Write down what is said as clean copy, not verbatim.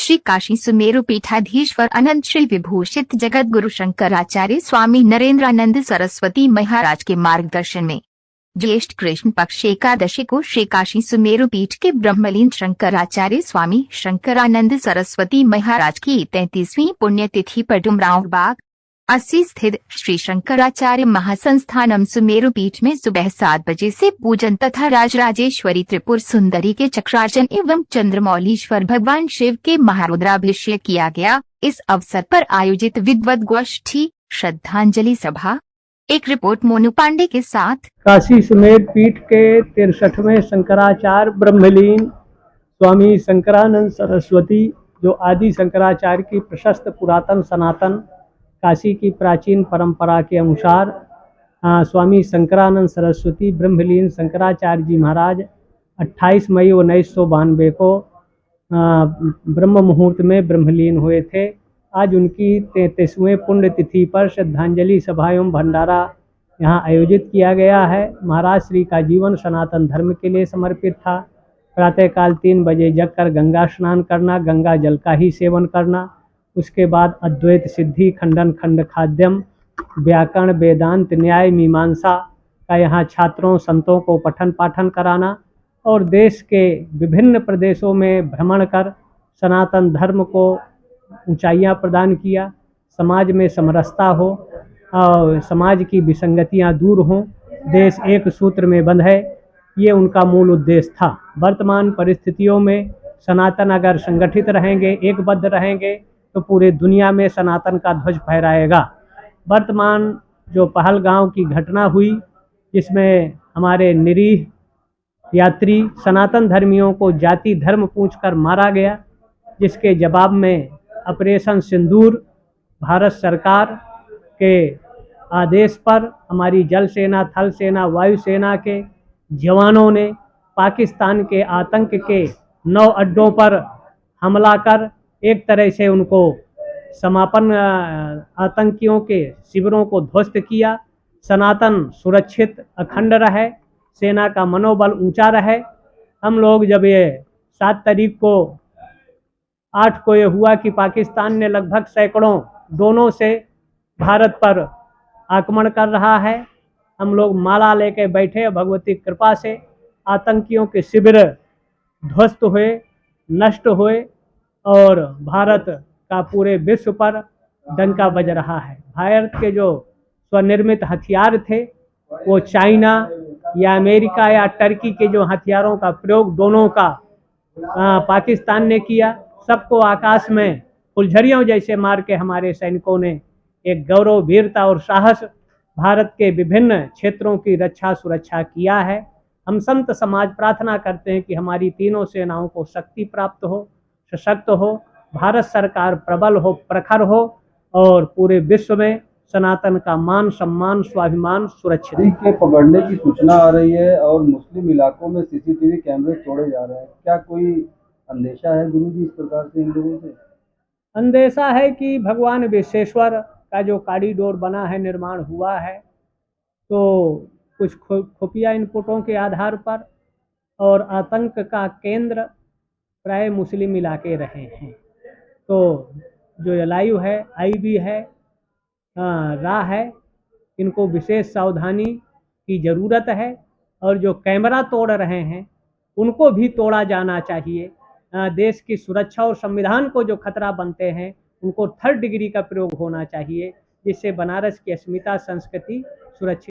श्री काशी सुमेरु पीठाधीश्वर अनंत श्री विभूषित जगत गुरु शंकराचार्य स्वामी नरेंद्रानंद सरस्वती महाराज के मार्गदर्शन में ज्येष्ठ कृष्ण पक्ष एकादशी को श्री काशी सुमेरु पीठ के ब्रह्मलीन शंकराचार्य स्वामी शंकरानंद सरस्वती महाराज की 33वीं पुण्यतिथि पर डुमरांव बाग 80 स्थित श्री शंकराचार्य महासंस्थानम सुमेरु पीठ में सुबह 7 बजे से पूजन तथा राजराजेश्वरी त्रिपुर सुंदरी के चक्रार्चन एवं चंद्रमौलीश्वर भगवान शिव के महारुद्राभिषेक किया गया। इस अवसर पर आयोजित विद्वत गोष्ठी, श्रद्धांजलि सभा। एक रिपोर्ट मोनू पांडे के साथ। काशी सुमेर पीठ के 63वें शंकराचार्य ब्रह्मलीन स्वामी शंकरानंद सरस्वती, जो आदि शंकराचार्य की प्रशस्त पुरातन सनातन काशी की प्राचीन परंपरा के अनुसार स्वामी शंकरानंद सरस्वती ब्रह्मलीन शंकराचार्य जी महाराज 28 मई 1992 को ब्रह्म मुहूर्त में ब्रह्मलीन हुए थे। आज उनकी 33वें पुण्यतिथि पर श्रद्धांजलि सभा एवं भंडारा यहाँ आयोजित किया गया है। महाराज श्री का जीवन सनातन धर्म के लिए समर्पित था। प्रातःकाल 3 बजे जगकर गंगा स्नान करना, गंगा जल का ही सेवन करना, उसके बाद अद्वैत सिद्धि खंडन खंड खाद्यम व्याकरण वेदांत न्याय मीमांसा का यहाँ छात्रों संतों को पठन पाठन कराना और देश के विभिन्न प्रदेशों में भ्रमण कर सनातन धर्म को ऊंचाइयां प्रदान किया। समाज में समरसता हो और समाज की विसंगतियां दूर हों, देश एक सूत्र में बंध है, ये उनका मूल उद्देश्य था। वर्तमान परिस्थितियों में सनातन अगर संगठित रहेंगे, एकबद्ध रहेंगे तो पूरे दुनिया में सनातन का ध्वज फहराएगा। वर्तमान जो पहलगांव की घटना हुई, जिसमें हमारे निरीह यात्री सनातन धर्मियों को जाति धर्म पूछकर मारा गया, जिसके जवाब में ऑपरेशन सिंदूर भारत सरकार के आदेश पर हमारी जल सेना, थल सेना, वायु सेना के जवानों ने पाकिस्तान के आतंक के 9 अड्डों पर हमला कर एक तरह से उनको समापन आतंकियों के शिविरों को ध्वस्त किया। सनातन सुरक्षित अखंड रहे, सेना का मनोबल ऊंचा रहे। हम लोग जब ये 7 तारीख को 8 को ये हुआ कि पाकिस्तान ने लगभग सैकड़ों ड्रोनों से भारत पर आक्रमण कर रहा है, हम लोग माला लेके बैठे। भगवती कृपा से आतंकियों के शिविर ध्वस्त हुए, नष्ट हुए और भारत का पूरे विश्व पर डंका बज रहा है। भारत के जो स्वनिर्मित हथियार थे वो चाइना या अमेरिका या टर्की के जो हथियारों का प्रयोग दोनों का पाकिस्तान ने किया, सबको आकाश में फुलझड़ियों जैसे मार के हमारे सैनिकों ने एक गौरव, वीरता और साहस भारत के विभिन्न क्षेत्रों की रक्षा सुरक्षा किया है। हम संत समाज प्रार्थना करते हैं कि हमारी तीनों सेनाओं को शक्ति प्राप्त हो, सशक्त हो, भारत सरकार प्रबल हो, प्रखर हो और पूरे विश्व में सनातन का मान सम्मान स्वाभिमान सुरक्षित के पकड़ने की सूचना आ रही है और मुस्लिम इलाकों में सीसीटीवी कैमरे तोड़े जा रहे हैं। क्या कोई अंदेशा है गुरु जी इस प्रकार से इन लोगों से? अंदेशा है कि भगवान विश्वेश्वर का जो कॉरिडोर बना है, निर्माण हुआ है, तो कुछ खुफिया इनपुटों के आधार पर और आतंक का केंद्र प्राय मुस्लिम इलाके रहे हैं। तो जो लाइव है, आईबी है, राह है, इनको विशेष सावधानी की ज़रूरत है और जो कैमरा तोड़ रहे हैं उनको भी तोड़ा जाना चाहिए। देश की सुरक्षा और संविधान को जो खतरा बनते हैं उनको 3rd डिग्री का प्रयोग होना चाहिए, जिससे बनारस की अस्मिता संस्कृति सुरक्षित